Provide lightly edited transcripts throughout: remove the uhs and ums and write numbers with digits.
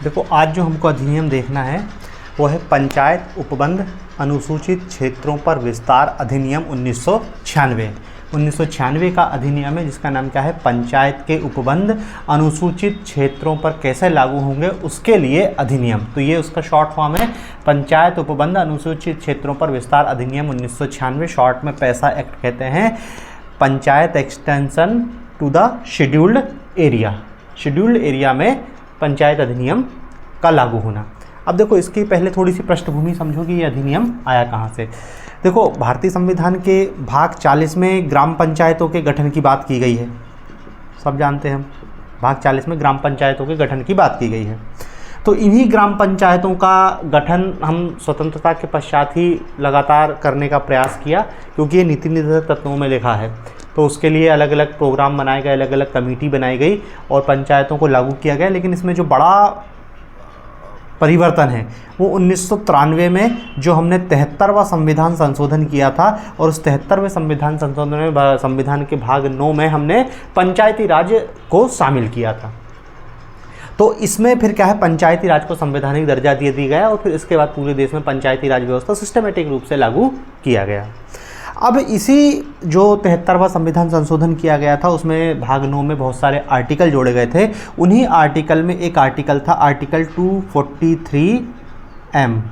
देखो आज जो हमको अधिनियम देखना है वो है पंचायत उपबंध अनुसूचित क्षेत्रों पर विस्तार अधिनियम 1996। 1996 का अधिनियम है जिसका नाम क्या है, पंचायत के उपबंध अनुसूचित क्षेत्रों पर कैसे लागू होंगे उसके लिए अधिनियम। तो ये उसका शॉर्ट फॉर्म है, पंचायत उपबंध अनुसूचित क्षेत्रों पर विस्तार अधिनियम 1996, शॉर्ट में पैसा एक्ट कहते हैं। Panchayat extension to the scheduled area, scheduled area में पंचायत अधिनियम का लागू होना। अब देखो इसकी पहले थोड़ी सी पृष्ठभूमि समझो कि ये अधिनियम आया कहाँ से। देखो भारतीय संविधान के भाग 40 में ग्राम पंचायतों के गठन की बात की गई है, सब जानते हैं हम। भाग 40 में ग्राम पंचायतों के गठन की बात की गई है। तो इन्हीं ग्राम पंचायतों का गठन हम स्वतंत्रता के पश्चात ही लगातार करने का प्रयास किया, क्योंकि ये नीति निर्देशक तत्वों में लिखा है। तो उसके लिए अलग अलग प्रोग्राम बनाए गए, अलग अलग कमेटी बनाई गई और पंचायतों को लागू किया गया। लेकिन इसमें जो बड़ा परिवर्तन है वो 1993 में जो हमने 73वां संविधान संशोधन किया था, और उस 73वें संविधान संशोधन में संविधान के भाग 9 में हमने पंचायती राज को शामिल किया था। तो इसमें फिर क्या है, पंचायती राज को संवैधानिक दर्जा दे दिया गया और फिर इसके बाद पूरे देश में पंचायती राज व्यवस्था सिस्टमेटिक रूप से लागू किया गया। अब इसी जो 73वां संविधान संशोधन किया गया था उसमें भाग 9 में बहुत सारे आर्टिकल जोड़े गए थे। उन्हीं आर्टिकल में एक आर्टिकल था आर्टिकल 243M।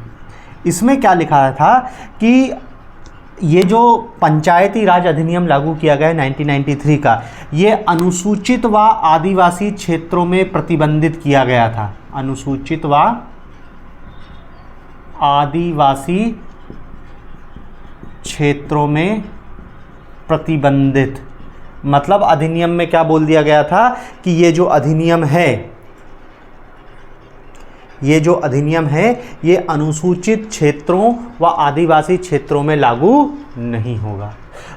इसमें क्या लिखा था कि ये जो पंचायती राज अधिनियम लागू किया गया है 1993 का, ये अनुसूचित व आदिवासी क्षेत्रों में प्रतिबंधित किया गया था। अनुसूचित व आदिवासी क्षेत्रों में प्रतिबंधित, मतलब अधिनियम में क्या बोल दिया गया था कि ये जो अधिनियम है, ये जो अधिनियम है ये अनुसूचित क्षेत्रों व आदिवासी क्षेत्रों में लागू नहीं होगा।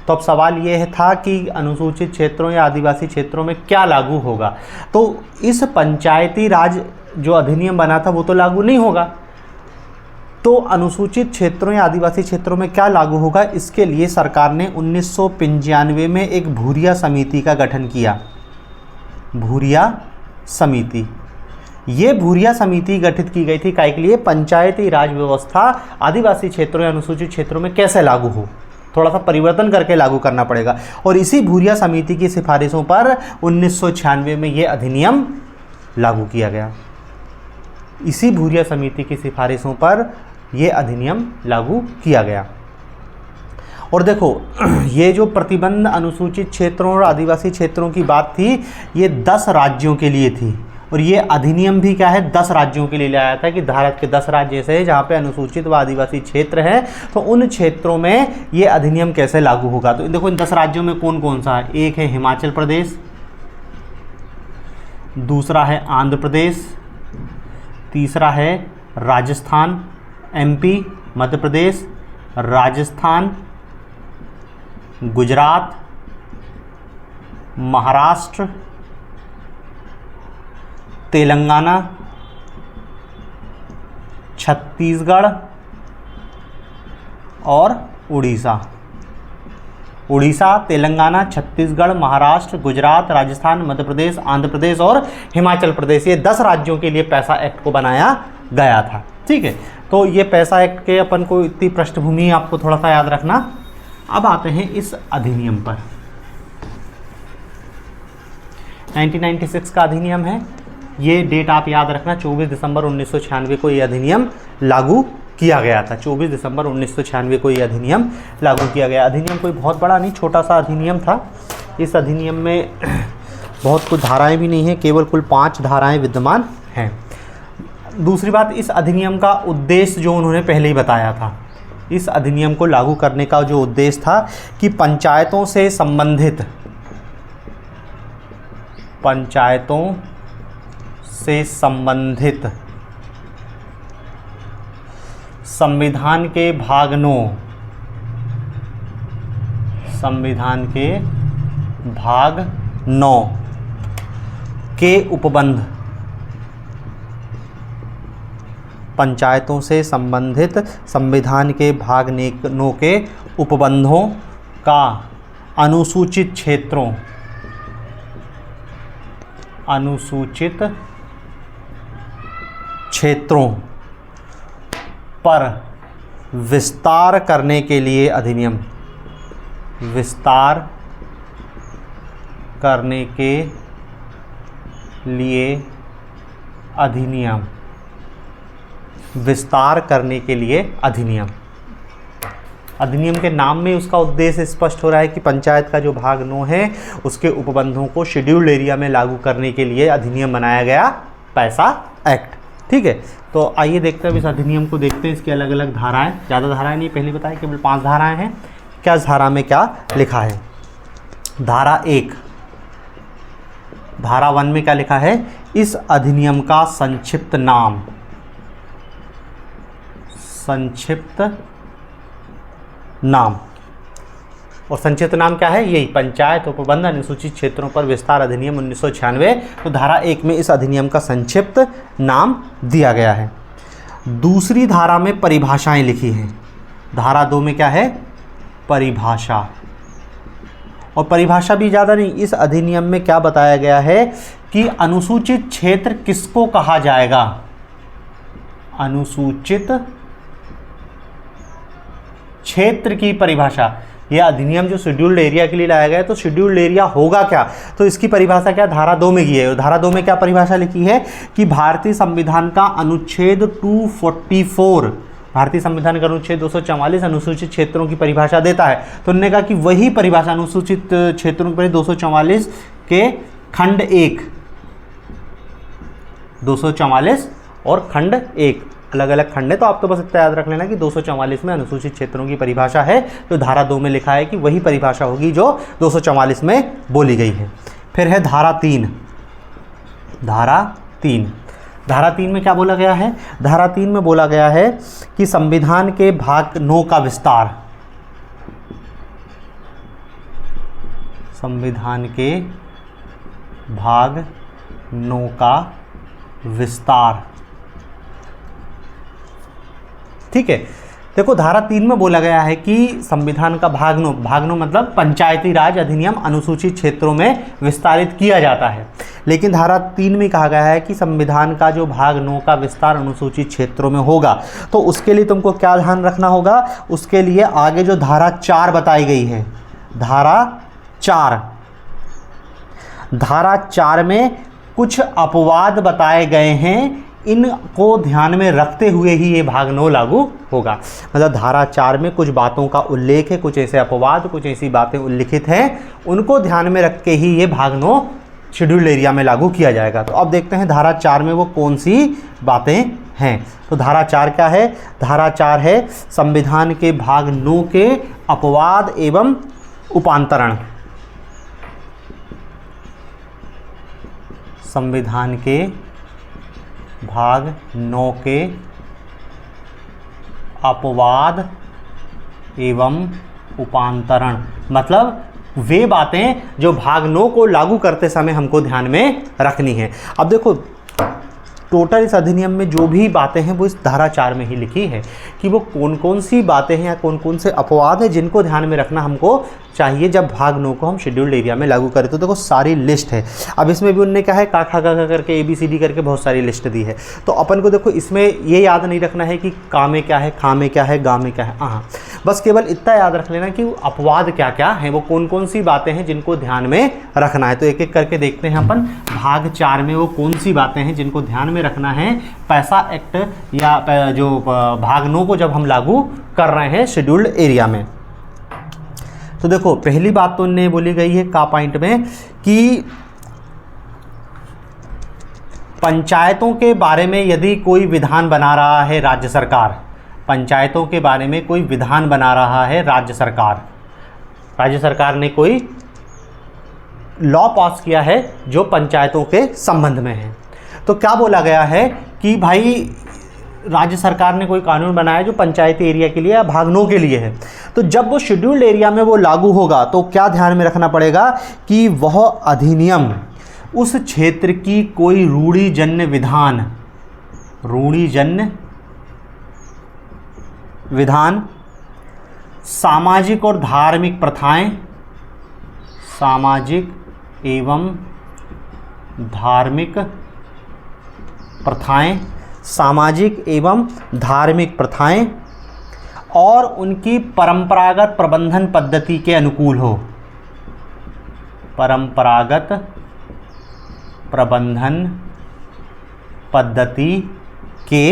तो अब सवाल ये था कि अनुसूचित क्षेत्रों या आदिवासी क्षेत्रों में क्या लागू होगा। तो इस पंचायती राज जो अधिनियम बना था वो तो लागू नहीं होगा, तो अनुसूचित क्षेत्रों या आदिवासी क्षेत्रों में क्या लागू होगा, इसके लिए सरकार ने 1995 में एक भूरिया समिति का गठन किया। भूरिया समिति, ये भूरिया समिति गठित की गई थी काहे के लिए, पंचायती राज व्यवस्था आदिवासी क्षेत्रों या अनुसूचित क्षेत्रों में कैसे लागू हो, थोड़ा सा परिवर्तन करके लागू करना पड़ेगा। और इसी भूरिया समिति की सिफारिशों पर 1996 में ये अधिनियम लागू किया गया। इसी भूरिया समिति की सिफारिशों पर ये अधिनियम लागू किया गया। और देखो ये जो प्रतिबंध अनुसूचित क्षेत्रों और आदिवासी क्षेत्रों की बात थी, ये 10 राज्यों के लिए थी। और ये अधिनियम भी क्या है, 10 राज्यों के लिए लाया था कि भारत के 10 राज्य ऐसे हैं जहाँ पे अनुसूचित व आदिवासी क्षेत्र हैं, तो उन क्षेत्रों में ये अधिनियम कैसे लागू होगा। तो देखो इन 10 राज्यों में कौन कौन सा है, एक है हिमाचल प्रदेश, दूसरा है आंध्र प्रदेश, तीसरा है राजस्थान, MP, मध्य प्रदेश, राजस्थान, गुजरात, महाराष्ट्र, तेलंगाना, छत्तीसगढ़ और उड़ीसा। उड़ीसा, तेलंगाना, छत्तीसगढ़, महाराष्ट्र, गुजरात, राजस्थान, मध्य प्रदेश, आंध्र प्रदेश और हिमाचल प्रदेश, ये 10 राज्यों के लिए पैसा एक्ट को बनाया गया था। ठीक है, तो ये पैसा एक्ट के अपन को इतनी पृष्ठभूमि आपको थोड़ा सा याद रखना। अब आते हैं इस अधिनियम पर। 1996 का अधिनियम है, ये डेट आप याद रखना, 24 दिसंबर 1996 को ये अधिनियम लागू किया गया था। 24 दिसंबर 1996 को ये अधिनियम लागू किया गया। अधिनियम कोई बहुत बड़ा नहीं, छोटा सा अधिनियम था। इस अधिनियम में बहुत कुछ धाराएं भी नहीं है, केवल कुल 5 धाराएं विद्यमान हैं। दूसरी बात, इस अधिनियम का उद्देश्य जो उन्होंने पहले ही बताया था, इस अधिनियम को लागू करने का जो उद्देश्य था कि पंचायतों से संबंधित संविधान के भाग 9 के उपबंध, पंचायतों से संबंधित संविधान के भाग 9 के उपबंधों का अनुसूचित क्षेत्रों अनुसूचित क्षेत्रों पर विस्तार करने के लिए अधिनियम, विस्तार करने के लिए अधिनियम, विस्तार करने के लिए अधिनियम। अधिनियम के नाम में उसका उद्देश्य स्पष्ट हो रहा है कि पंचायत का जो भाग 9 है उसके उपबंधों को शेड्यूल्ड एरिया में लागू करने के लिए अधिनियम बनाया गया, पैसा एक्ट। ठीक है, तो आइए देखते हैं इस अधिनियम को, देखते हैं इसकी अलग अलग धाराएं। ज़्यादा धाराएं नहीं, पहले बताया केवल 5 धाराएं हैं। क्या इस धारा में क्या लिखा है? धारा 1, धारा 1 में क्या लिखा है? इस अधिनियम का संक्षिप्त नाम, संक्षिप्त नाम, और संक्षिप्त नाम क्या है? यही पंचायत उपबंध अनुसूचित क्षेत्रों पर विस्तार अधिनियम 1996। तो धारा 1 में इस अधिनियम का संक्षिप्त नाम दिया गया है। दूसरी धारा में परिभाषाएं लिखी हैं। धारा 2 में क्या है? परिभाषा, और परिभाषा भी ज़्यादा नहीं, इस अधिनियम में क्या बताया गया है कि अनुसूचित क्षेत्र किसको कहा जाएगा? अनुसूचित क्षेत्र की परिभाषा। यह अधिनियम जो शेड्यूल्ड एरिया के लिए लाया गया है, तो शेड्यूल्ड एरिया होगा क्या? तो इसकी परिभाषा क्या धारा 2 में की है। और धारा 2 में क्या परिभाषा लिखी है कि भारतीय संविधान का अनुच्छेद 244, भारतीय संविधान का अनुच्छेद 244 अनुसूचित क्षेत्रों की परिभाषा देता है। तो उन्होंने कहा कि वही परिभाषा अनुसूचित क्षेत्रों की 244 के खंड 1, 244 और खंड 1 अलग अलग खंड है, तो आप तो बस इतना याद रख लेना कि 244 में अनुसूचित क्षेत्रों की परिभाषा है। तो धारा 2 में लिखा है कि वही परिभाषा होगी जो 244 में बोली गई है। फिर है धारा 3, धारा 3, धारा 3 में क्या बोला गया है? धारा 3 में बोला गया है कि संविधान के भाग 9 का विस्तार, संविधान के भाग 9 का विस्तार। ठीक है, देखो धारा 3 में बोला गया है कि संविधान का भाग 9, भाग 9 मतलब पंचायती राज अधिनियम अनुसूचित क्षेत्रों में विस्तारित किया जाता है। लेकिन धारा 3 में कहा गया है कि संविधान का जो भाग 9 का विस्तार अनुसूचित क्षेत्रों में होगा। तो उसके लिए तुमको क्या ध्यान रखना होगा? उसके लिए आगे जो धारा 4 बताई गई है, धारा 4, धारा 4 में कुछ अपवाद बताए गए हैं, इनको ध्यान में रखते हुए ही ये भाग 9 लागू होगा। मतलब धारा 4 में कुछ बातों का उल्लेख है, कुछ ऐसे अपवाद, कुछ ऐसी बातें उल्लिखित हैं, उनको ध्यान में रख के ही ये भाग 9 शेड्यूल्ड एरिया में लागू किया जाएगा। तो अब देखते हैं धारा 4 में वो कौन सी बातें हैं। तो धारा 4 क्या है? धारा 4 है संविधान के भाग 9 के अपवाद एवं उपांतरण, संविधान के भाग 9 के अपवाद एवं उपांतरण, मतलब वे बातें जो भाग 9 को लागू करते समय हमको ध्यान में रखनी है। अब देखो टोटल इस अधिनियम में जो भी बातें हैं वो इस धारा 4 में ही लिखी है कि वो कौन कौन सी बातें हैं या कौन कौन से अपवाद हैं जिनको ध्यान में रखना हमको चाहिए जब भाग 9 को हम शेड्यूल्ड एरिया में लागू करें। तो देखो सारी लिस्ट है। अब इसमें भी उनने क्या है का खा गा करके ABCD करके बहुत सारी लिस्ट दी है। तो अपन को देखो इसमें ये याद नहीं रखना है कि का में क्या है, खा में क्या है, गा में क्या है। हाँ, बस केवल इतना याद रख लेना कि अपवाद क्या क्या हैं, वो कौन कौन सी बातें हैं जिनको ध्यान में रखना है। तो एक एक करके देखते हैं अपन भाग 4 में वो कौन सी बातें हैं जिनको ध्यान में रखना है पैसा एक्ट या जो भाग 9 को जब हम लागू कर रहे हैं शेड्यूल्ड एरिया में। तो देखो पहली बात तो उन्हें बोली गई है का पॉइंट में कि पंचायतों के बारे में यदि कोई विधान बना रहा है राज्य सरकार, पंचायतों के बारे में कोई विधान बना रहा है राज्य सरकार ने कोई लॉ पास किया है जो पंचायतों के संबंध में है। तो क्या बोला गया है कि भाई राज्य सरकार ने कोई कानून बनाया जो पंचायती एरिया के लिए या भाग 9 के लिए है। तो जब वो शेड्यूल्ड एरिया में वो लागू होगा तो क्या ध्यान में रखना पड़ेगा कि वह अधिनियम उस क्षेत्र की कोई रूढ़िजन्य विधान, सामाजिक और धार्मिक प्रथाएं, सामाजिक एवं धार्मिक प्रथाएं, सामाजिक एवं धार्मिक प्रथाएं और उनकी परंपरागत प्रबंधन पद्धति के अनुकूल हो। परंपरागत प्रबंधन पद्धति के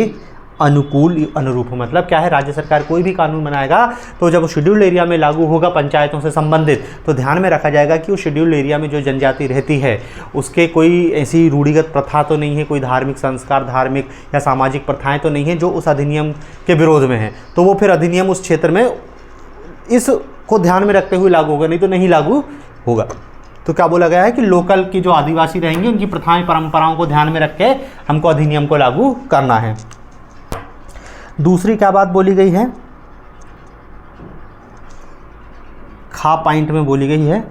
अनुरूप हो। मतलब क्या है, राज्य सरकार कोई भी कानून बनाएगा तो जब वो शेड्यूल्ड एरिया में लागू होगा पंचायतों से संबंधित, तो ध्यान में रखा जाएगा कि उस शेड्यूल्ड एरिया में जो जनजाति रहती है उसके कोई ऐसी रूढ़िगत प्रथा तो नहीं है, कोई धार्मिक संस्कार, धार्मिक या सामाजिक प्रथाएं तो नहीं है जो उस अधिनियम के विरोध में है, तो वो फिर अधिनियम उस क्षेत्र में इसको ध्यान में रखते हुए लागू होगा, नहीं तो नहीं लागू होगा। तो क्या बोला गया है कि लोकल की जो आदिवासी रहेंगे उनकी प्रथाएं परंपराओं को ध्यान में रख के हमको अधिनियम को लागू करना है। दूसरी क्या बात बोली गई है, खा पॉइंट में बोली गई है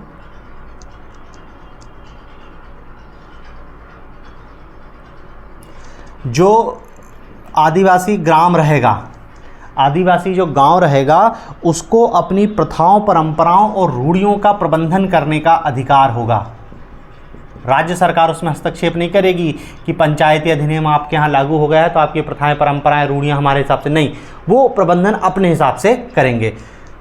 जो आदिवासी ग्राम रहेगा, आदिवासी जो गांव रहेगा उसको अपनी प्रथाओं, परंपराओं और रूढ़ियों का प्रबंधन करने का अधिकार होगा। राज्य सरकार उसमें हस्तक्षेप नहीं करेगी कि पंचायती अधिनियम आपके यहाँ लागू हो गया है तो आपकी प्रथाएं, परंपराएं, रूढ़ियाँ हमारे हिसाब से नहीं, वो प्रबंधन अपने हिसाब से करेंगे।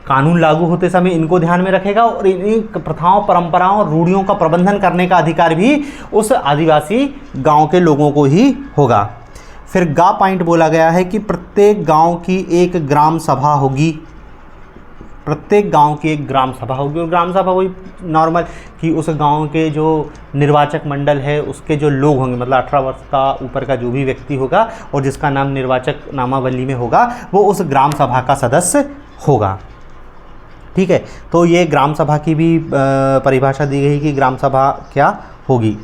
कानून लागू होते समय इनको ध्यान में रखेगा और इन प्रथाओं, परंपराओं और रूढ़ियों का प्रबंधन करने का अधिकार भी उस आदिवासी गाँव के लोगों को ही होगा। फिर गा पॉइंट बोला गया है कि प्रत्येक गांव की एक ग्राम सभा होगी, प्रत्येक गांव की एक ग्राम सभा होगी। और ग्राम सभा वही नॉर्मल कि उस गांव के जो निर्वाचक मंडल है उसके जो लोग होंगे, मतलब 18 वर्ष का ऊपर का जो भी व्यक्ति होगा और जिसका नाम निर्वाचक नामावली में होगा वो उस ग्राम सभा का सदस्य होगा। ठीक है, तो ये ग्राम सभा की भी परिभाषा दी गई कि ग्राम सभा क्या होगी।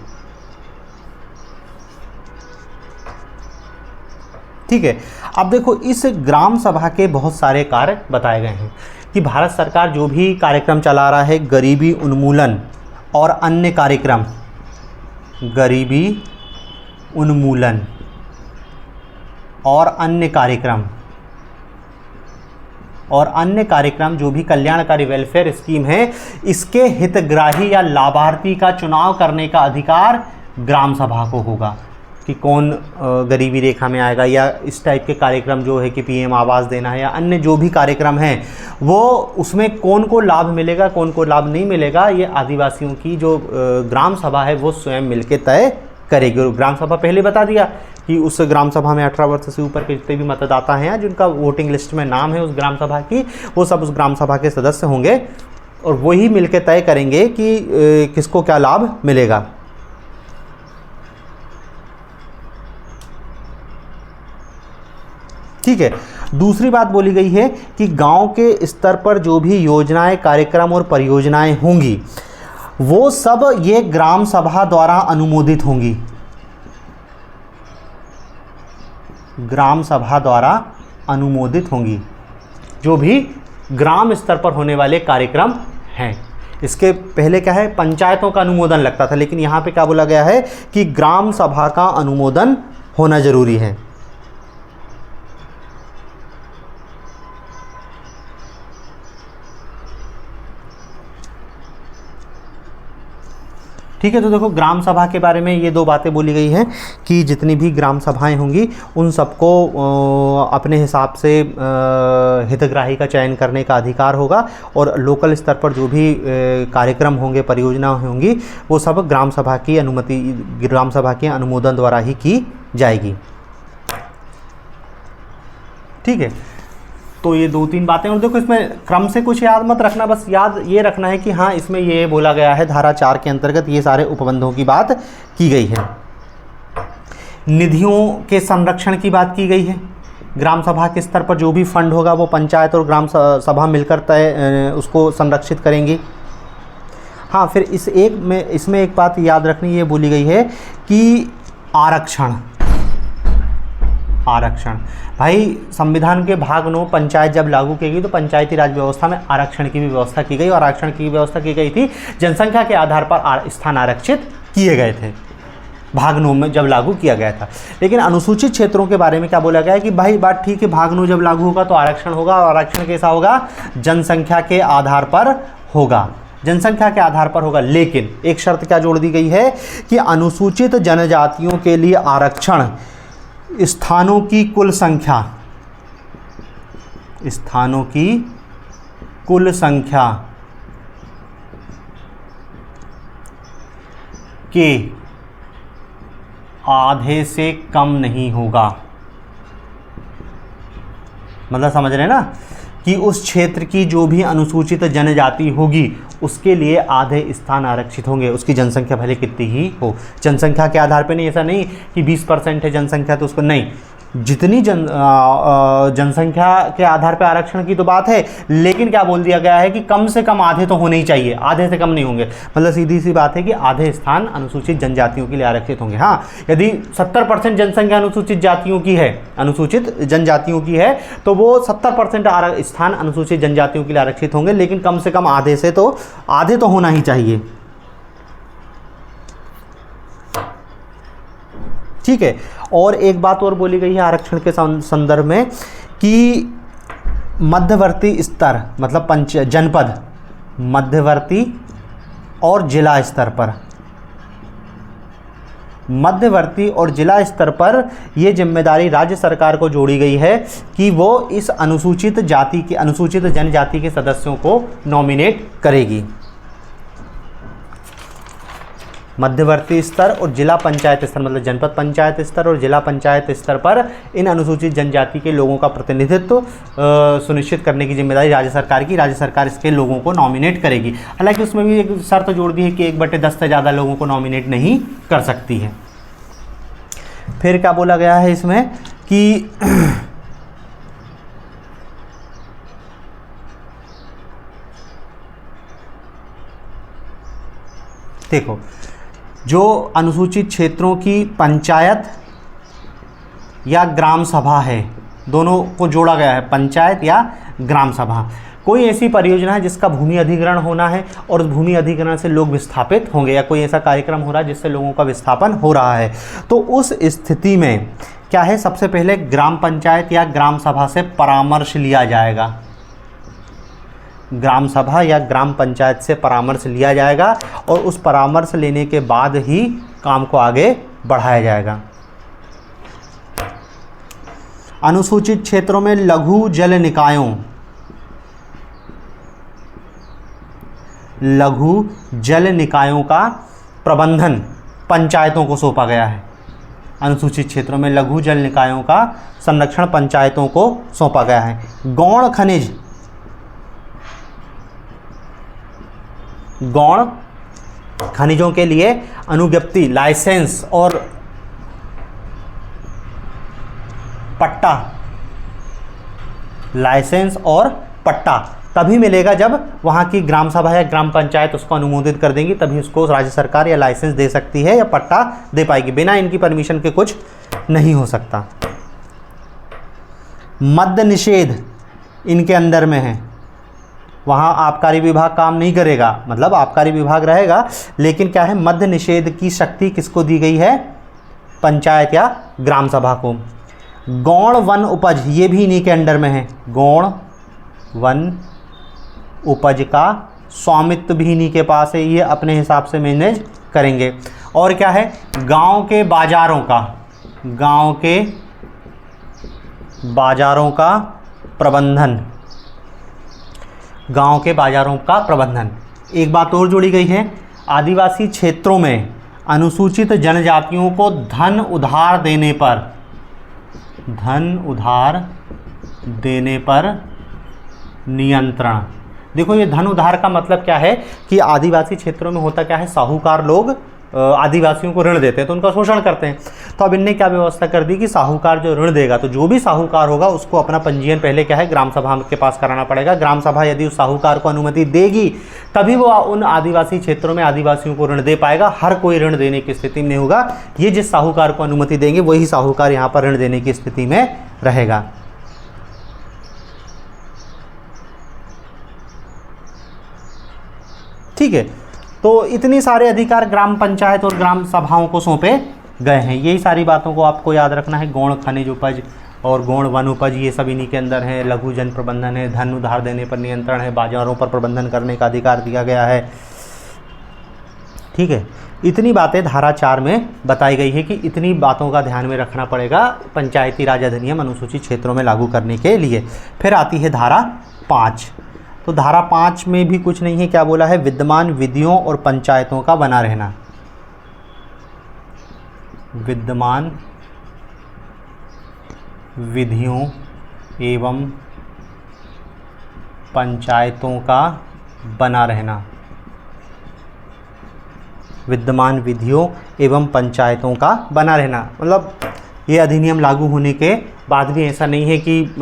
ठीक है, अब देखो इस ग्राम सभा के बहुत सारे कार्य बताए गए हैं कि भारत सरकार जो भी कार्यक्रम चला रहा है, गरीबी उन्मूलन और अन्य कार्यक्रम, गरीबी उन्मूलन और अन्य कार्यक्रम जो भी कल्याणकारी वेलफेयर स्कीम है, इसके हितग्राही या लाभार्थी का चुनाव करने का अधिकार ग्राम सभा को होगा कि कौन गरीबी रेखा में आएगा, या इस टाइप के कार्यक्रम जो है कि पीएम आवास देना है या अन्य जो भी कार्यक्रम हैं वो उसमें कौन को लाभ मिलेगा, कौन को लाभ नहीं मिलेगा, ये आदिवासियों की जो ग्राम सभा है वो स्वयं मिलकर तय करेगी। और ग्राम सभा पहले बता दिया कि उस ग्राम सभा में 18 वर्ष से ऊपर के जितने भी मतदाता हैं जिनका वोटिंग लिस्ट में नाम है उस ग्राम सभा की, वो सब उस ग्राम सभा के सदस्य होंगे और वही मिलकर तय करेंगे कि किसको क्या लाभ मिलेगा। ठीक है, दूसरी बात बोली गई है कि गांव के स्तर पर जो भी योजनाएं, कार्यक्रम और परियोजनाएं होंगी वो सब ये ग्राम सभा द्वारा अनुमोदित होंगी, ग्राम सभा द्वारा अनुमोदित होंगी जो भी ग्राम स्तर पर होने वाले कार्यक्रम हैं। इसके पहले क्या है, पंचायतों का अनुमोदन लगता था, लेकिन यहाँ पे क्या बोला गया है कि ग्राम सभा का अनुमोदन होना जरूरी है। ठीक है, तो देखो ग्राम सभा के बारे में ये दो बातें बोली गई हैं कि जितनी भी ग्राम सभाएं होंगी उन सबको अपने हिसाब से हितग्राही का चयन करने का अधिकार होगा और लोकल स्तर पर जो भी कार्यक्रम होंगे, परियोजना होंगी, वो सब ग्राम सभा की अनुमति, ग्राम सभा के अनुमोदन द्वारा ही की जाएगी। ठीक है, तो ये दो तीन बातें। और देखो इसमें क्रम से कुछ याद मत रखना, बस याद ये रखना है कि हाँ इसमें ये बोला गया है, धारा 4 के अंतर्गत ये सारे उपबंधों की बात की गई है। निधियों के संरक्षण की बात की गई है, ग्राम सभा के स्तर पर जो भी फंड होगा वो पंचायत और ग्राम सभा मिलकर तय उसको संरक्षित करेंगी। हाँ, फिर इसमें एक बात याद रखनी ये बोली गई है कि आरक्षण भाई, संविधान के भाग 9 पंचायत जब लागू की गई तो पंचायती राज व्यवस्था में आरक्षण की भी व्यवस्था की गई और आरक्षण की व्यवस्था की गई थी, जनसंख्या के आधार पर स्थान आरक्षित किए गए थे भाग 9 में जब लागू किया गया था। लेकिन अनुसूचित क्षेत्रों के बारे में क्या बोला गया है कि भाई बात ठीक है, भाग 9 जब लागू होगा तो आरक्षण होगा और आरक्षण कैसा होगा, जनसंख्या के आधार पर होगा। जनसंख्या के आधार पर होगा, लेकिन एक शर्त क्या जोड़ दी गई है कि अनुसूचित जनजातियों के लिए आरक्षण स्थानों की कुल संख्या, स्थानों की कुल संख्या के आधे से कम नहीं होगा। मतलब समझ रहे हैं ना कि उस क्षेत्र की जो भी अनुसूचित जनजाति होगी उसके लिए आधे स्थान आरक्षित होंगे, उसकी जनसंख्या भले कितनी ही हो। जनसंख्या के आधार पे नहीं, ऐसा नहीं कि 20% है जनसंख्या तो उसको नहीं, जितनी जनसंख्या के आधार पे आरक्षण की तो बात है, लेकिन क्या बोल दिया गया है कि कम से कम आधे तो होने ही चाहिए, आधे से कम नहीं होंगे। मतलब सीधी सी बात है कि आधे स्थान अनुसूचित जनजातियों के लिए आरक्षित होंगे। हाँ, यदि 70% जनसंख्या अनुसूचित जातियों की है, अनुसूचित जनजातियों की है, तो वो 70% स्थान अनुसूचित जनजातियों के लिए आरक्षित होंगे, लेकिन कम से कम आधे तो होना ही चाहिए। ठीक है। और एक बात और बोली गई है आरक्षण के संदर्भ में कि मध्यवर्ती स्तर मतलब जनपद, मध्यवर्ती और जिला स्तर पर, मध्यवर्ती और जिला स्तर पर यह जिम्मेदारी राज्य सरकार को जोड़ी गई है कि वो इस अनुसूचित जनजाति के सदस्यों को नॉमिनेट करेगी। मध्यवर्ती स्तर और जिला पंचायत स्तर मतलब जनपद पंचायत स्तर और जिला पंचायत स्तर पर इन अनुसूचित जनजाति के लोगों का प्रतिनिधित्व सुनिश्चित करने की जिम्मेदारी राज्य सरकार की। राज्य सरकार इसके लोगों को नॉमिनेट करेगी। हालांकि उसमें भी एक शर्त जोड़ दी है कि 1/10 से ज़्यादा लोगों को नॉमिनेट नहीं कर सकती है। फिर क्या बोला गया है इसमें कि देखो, जो अनुसूचित क्षेत्रों की पंचायत या ग्राम सभा है, दोनों को जोड़ा गया है, पंचायत या ग्राम सभा। कोई ऐसी परियोजना है जिसका भूमि अधिग्रहण होना है और उस भूमि अधिग्रहण से लोग विस्थापित होंगे, या कोई ऐसा कार्यक्रम हो रहा है जिससे लोगों का विस्थापन हो रहा है, तो उस स्थिति में क्या है, सबसे पहले ग्राम पंचायत या ग्राम सभा से परामर्श लिया जाएगा। ग्राम सभा या ग्राम पंचायत से परामर्श लिया जाएगा और उस परामर्श लेने के बाद ही काम को आगे बढ़ाया जाएगा। अनुसूचित क्षेत्रों में लघु जल निकायों का प्रबंधन पंचायतों को सौंपा गया है। अनुसूचित क्षेत्रों में लघु जल निकायों का संरक्षण पंचायतों को सौंपा गया है। गौण खनिजों के लिए अनुज्ञप्ति, लाइसेंस और पट्टा तभी मिलेगा जब वहाँ की ग्राम सभा या ग्राम पंचायत उसको अनुमोदित कर देंगी, तभी उसको राज्य सरकार या लाइसेंस दे सकती है या पट्टा दे पाएगी। बिना इनकी परमिशन के कुछ नहीं हो सकता। मद्य निषेध इनके अंदर में है, वहाँ आबकारी विभाग काम नहीं करेगा, मतलब आबकारी विभाग रहेगा, लेकिन क्या है, मद्य निषेध की शक्ति किसको दी गई है, पंचायत या ग्राम सभा को। गौण वन उपज ये भी इन्हीं के अंडर में है, गौण वन उपज का स्वामित्व भी इन्हीं के पास है, ये अपने हिसाब से मैनेज करेंगे। और क्या है, गांव के बाजारों का प्रबंधन, गांव के बाजारों का प्रबंधन। एक बात और जोड़ी गई है, आदिवासी क्षेत्रों में अनुसूचित जनजातियों को धन उधार देने पर नियंत्रण। देखो, ये धन उधार का मतलब क्या है कि आदिवासी क्षेत्रों में होता क्या है, साहूकार लोग आदिवासियों को ऋण देते हैं तो उनका शोषण करते हैं। तो अब इनने क्या व्यवस्था कर दी कि साहूकार जो ऋण देगा, तो जो भी साहूकार होगा उसको अपना पंजीयन पहले क्या है, ग्राम सभा के पास कराना पड़ेगा। ग्राम सभा यदि उस साहूकार को अनुमति देगी तभी वो उन आदिवासी क्षेत्रों में आदिवासियों को ऋण दे पाएगा। हर कोई ऋण देने की स्थिति में नहीं होगा, ये जिस साहूकार को अनुमति देंगे वही साहूकार यहाँ पर ऋण देने की स्थिति में रहेगा। ठीक है, तो इतनी सारे अधिकार ग्राम पंचायत और ग्राम सभाओं को सौंपे गए हैं। यही सारी बातों को आपको याद रखना है। गौण खनिज उपज, और गौण वन उपज ये सब इन्हीं के अंदर है। लघु जन प्रबंधन है, धन उधार देने पर नियंत्रण है, बाजारों पर प्रबंधन करने का अधिकार दिया गया है। ठीक है, इतनी बातें धारा 4 में बताई गई है कि इतनी बातों का ध्यान में रखना पड़ेगा पंचायती राज अधिनियम अनुसूचित क्षेत्रों में लागू करने के लिए। फिर आती है धारा 5। तो धारा 5 में भी कुछ नहीं है, क्या बोला है, विद्यमान विधियों और पंचायतों का बना रहना। विद्यमान विधियों एवं पंचायतों का बना रहना। विद्यमान विधियों एवं पंचायतों का बना रहना मतलब ये अधिनियम लागू होने के बाद भी ऐसा नहीं है कि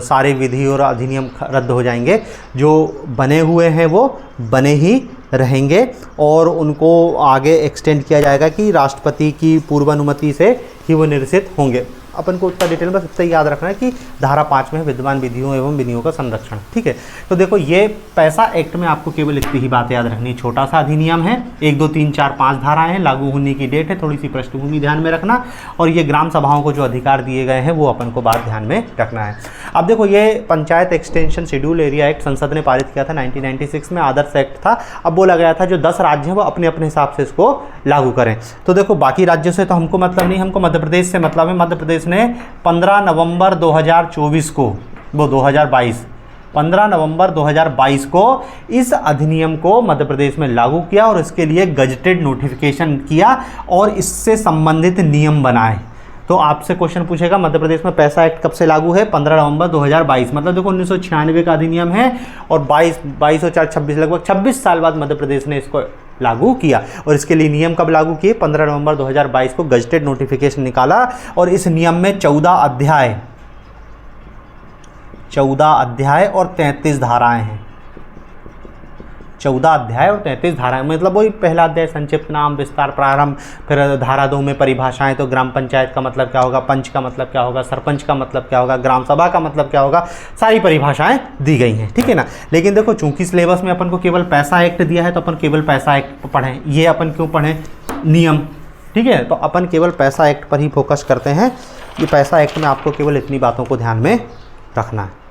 सारे विधि और अधिनियम रद्द हो जाएंगे। जो बने हुए हैं वो बने ही रहेंगे और उनको आगे एक्सटेंड किया जाएगा कि राष्ट्रपति की पूर्व अनुमति से ही वो निरसित होंगे। अपन को उतना डिटेल में सबसे याद रखना है कि धारा 5 में है विद्यमान विधियों एवं विधियों का संरक्षण। ठीक है, तो देखो ये पैसा एक्ट में आपको केवल इतनी ही बात याद रखनी है। छोटा सा अधिनियम है, 1 2 3 4 5 धाराएं हैं, लागू होने की डेट है, थोड़ी सी पृष्ठभूमि ध्यान में रखना और ये ग्राम सभाओं को जो अधिकार दिए गए हैं वो अपन को बात ध्यान में रखना है। अब देखो ये panchayat extension schedule area act संसद ने पारित किया था 1996 में, आदर्श एक्ट था। अब बोला गया था जो 10 राज्य हैं वो अपने अपने हिसाब से इसको लागू करें। तो देखो बाकी राज्यों से तो हमको मतलब नहीं, हमको मध्य प्रदेश से मतलब है। मध्य प्रदेश ने 15 नवंबर 2024 को, वो 2022, 15 नवंबर 2022 को इस अधिनियम को मध्य प्रदेश में लागू किया और इसके लिए गजटेड नोटिफिकेशन किया और इससे संबंधित नियम बनाए। तो आपसे क्वेश्चन पूछेगा मध्य प्रदेश में पैसा एक्ट कब से लागू है, 15 नवंबर 2022, मतलब देखो 1996 का अधिनियम है और 22 और 4 26 लगभग 26 साल बाद मध्य प्रदेश ने इसको लागू किया। और इसके लिए नियम कब लागू किए, 15 नवंबर 2022 को गजटेड नोटिफिकेशन निकाला और इस नियम में 14 अध्याय और 33 धाराएं हैं। 14 अध्याय और 33 धाराएं, मतलब वही पहला अध्याय संक्षिप्त नाम विस्तार प्रारंभ, फिर धारा 2 में परिभाषाएं, तो ग्राम पंचायत का मतलब क्या होगा, पंच का मतलब क्या होगा, सरपंच का मतलब क्या होगा, ग्राम सभा का मतलब क्या होगा, सारी परिभाषाएं दी गई हैं। ठीक है ना। लेकिन देखो चूंकि सिलेबस में अपन को केवल पैसा एक्ट दिया है तो अपन केवल पैसा एक्ट पढ़ें। ये अपन क्यों पढ़ें, नियम। ठीक है, तो अपन केवल पैसा एक्ट पर ही फोकस करते हैं। ये पैसा एक्ट में आपको केवल इतनी बातों को ध्यान में रखना है।